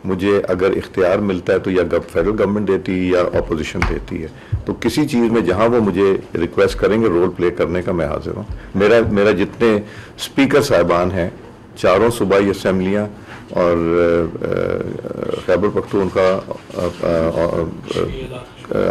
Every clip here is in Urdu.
مجھے اگر اختیار ملتا ہے تو یا فیڈرل گورنمنٹ دیتی ہے یا اپوزیشن دیتی ہے، تو کسی چیز میں جہاں وہ مجھے ریکویسٹ کریں گے رول پلے کرنے کا میں حاضر ہوں۔ میرا جتنے اسپیکر صاحبان ہیں، چاروں صوبائی اسمبلیاں اور خیبر پختونخوا،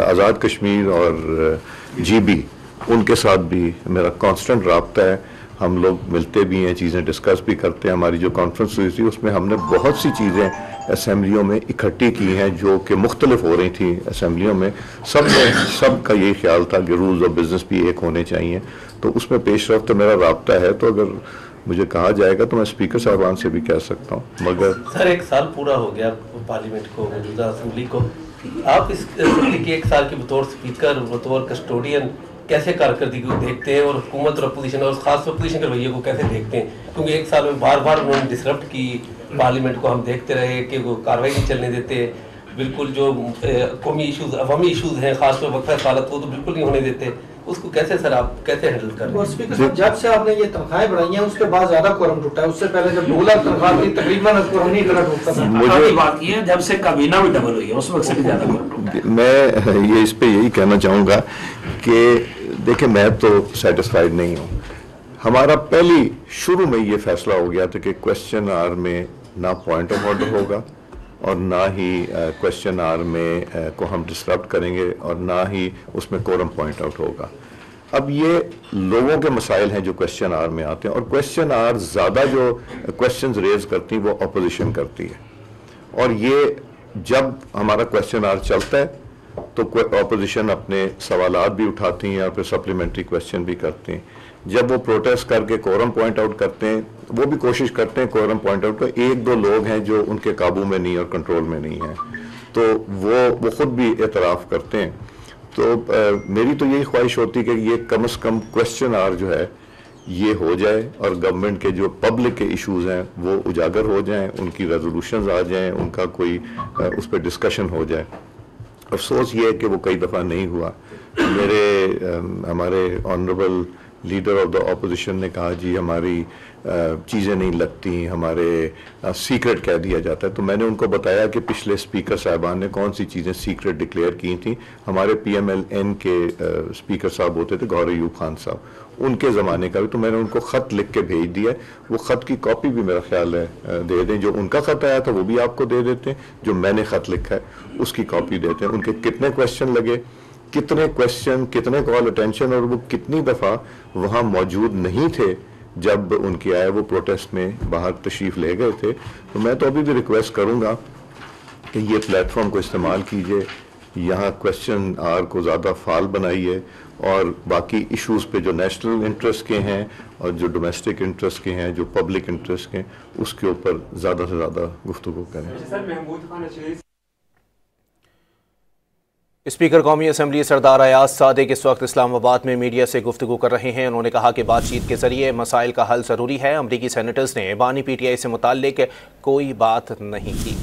آزاد کشمیر اور جی بی، ان کے ساتھ بھی میرا کانسٹنٹ رابطہ ہے۔ ہم لوگ ملتے بھی ہیں، چیزیں ڈسکس بھی کرتے ہیں۔ ہماری جو کانفرنس ہوئی تھی اس میں ہم نے بہت سی چیزیں اسمبلیوں میں اکٹھی کی ہیں جو کہ مختلف ہو رہی تھیں اسمبلیوں میں۔ سب کا یہی خیال تھا کہ رولز آف بزنس بھی ایک ہونے چاہیے، تو اس میں پیش رفت میرا رابطہ ہے۔ تو اگر مجھے کہا جائے گا تو میں اسپیکر صاحبان سے بھی کہہ سکتا ہوں۔ مگر سر 1 سال پورا ہو گیا پارلیمنٹ کو، موجودہ اسمبلی کو، آپ اس اسمبلی کے 1 سال کے بطور اسپیکر، بطور کسٹوڈین کیسے کارکردگی کو دیکھتے ہیں، اور حکومت اور اپوزیشن اور خاص طور اپوزیشن کے رویے کو کیسے دیکھتے ہیں؟ کیونکہ 1 سال میں بار بار انہوں نے ڈسرپٹ کی پارلیمنٹ کو، ہم دیکھتے رہے کہ وہ کاروائی نہیں چلنے دیتے، بالکل جو قومی ایشوز، عوامی ایشوز ہیں، خاص طور وقفہ حالت، وہ تو بالکل نہیں ہونے دیتے۔ اس کو کیسے سر آپ کیسے ہینڈل کر رہے ہیں؟ اسپیکر صاحب، جب سے آپ نے یہ تنخواہیں بڑھائی ہیں اس کے بعد زیادہ کورم ٹوٹا ہے۔ اس سے پہلے جب 2 لاکھ تنخواہ تھی تقریباً کورم نہیں اتنا ٹوٹتا تھا۔ مجھے بات یہ ہے جب سے کابینہ بھی ڈبل ہوئی ہے اس وقت سے بھی زیادہ کورم ٹوٹا ہے۔ میں یہ اس پہ یہی کہنا چاہوں گا کہ دیکھیں، میں تو سیٹسفائیڈ نہیں ہوں۔ ہمارا پہلی شروع میں یہ فیصلہ ہو گیا تھا کہ کویسچن آور میں نہ پوائنٹ آف آرڈر ہوگا اور نہ ہی کویسچن آور میں کو ہم ڈسرپٹ کریں گے اور نہ ہی اس میں کورم پوائنٹ آؤٹ ہوگا۔ اب یہ لوگوں کے مسائل ہیں جو کویسچن آور میں آتے ہیں، اور کویسچن آور زیادہ جو کویسچنز ریز کرتی ہیں وہ اپوزیشن کرتی ہے، اور یہ جب ہمارا کویسچن آور چلتا ہے تو اپوزیشن اپنے سوالات بھی اٹھاتی ہیں اور پھر سپلیمنٹری کویسچن بھی کرتے ہیں۔ جب وہ پروٹیسٹ کر کے کورم پوائنٹ آؤٹ کرتے ہیں، وہ بھی کوشش کرتے ہیں کورم پوائنٹ آؤٹ کا، 1-2 لوگ ہیں جو ان کے قابو میں نہیں اور کنٹرول میں نہیں ہیں، تو وہ خود بھی اعتراف کرتے ہیں۔ تو میری تو یہی خواہش ہوتی کہ یہ کم از کم کویسچن آور جو ہے یہ ہو جائے اور گورنمنٹ کے جو پبلک کے ایشوز ہیں وہ اجاگر ہو جائیں، ان کی ریزولوشنز آ جائیں، ان کا کوئی اس پہ ڈسکشن ہو جائے۔ افسوس یہ ہے کہ وہ کئی دفعہ نہیں ہوا۔ ہمارے honourable leader of the opposition نے کہا جی ہماری چیزیں نہیں لگتی، ہمارے سیکرٹ کہہ دیا جاتا ہے، تو میں نے ان کو بتایا کہ پچھلے اسپیکر صاحبان نے کون سی چیزیں سیکرٹ ڈکلیئر کی تھیں۔ ہمارے پی ایم ایل این کے اسپیکر صاحب ہوتے تھے گور ایوب خان صاحب، ان کے زمانے کا بھی، تو میں نے ان کو خط لکھ کے بھیج دیا ہے۔ وہ خط کی کاپی بھی میرا خیال ہے دے دیں، جو ان کا خط آیا تھا وہ بھی آپ کو دے دیتے ہیں، جو میں نے خط لکھا ہے اس کی کاپی دیتے ہیں۔ ان کے کتنے کویسچن لگے، کتنے کویسچن، کتنے کال اٹینشن، اور وہ کتنی دفعہ وہاں موجود نہیں تھے جب ان کی آئے، وہ پروٹیسٹ میں باہر تشریف لے گئے تھے۔ تو میں تو ابھی بھی ریکویسٹ کروں گا کہ یہ پلیٹ فارم کو استعمال کیجئے، یہاں کویسچن آور کو زیادہ فعال بنائیے، اور باقی ایشوز پہ جو نیشنل انٹرسٹ کے ہیں اور جو ڈومیسٹک انٹرسٹ کے ہیں، جو پبلک انٹرسٹ کے ہیں، اس کے اوپر زیادہ سے زیادہ گفتگو کریں۔ اسپیکر قومی اسمبلی سردار ایاز صادق اس وقت اسلام آباد میں میڈیا سے گفتگو کر رہے ہیں۔ انہوں نے کہا کہ بات چیت کے ذریعے مسائل کا حل ضروری ہے۔ امریکی سینیٹرز نے بانی پی ٹی آئی سے متعلق کوئی بات نہیں کی۔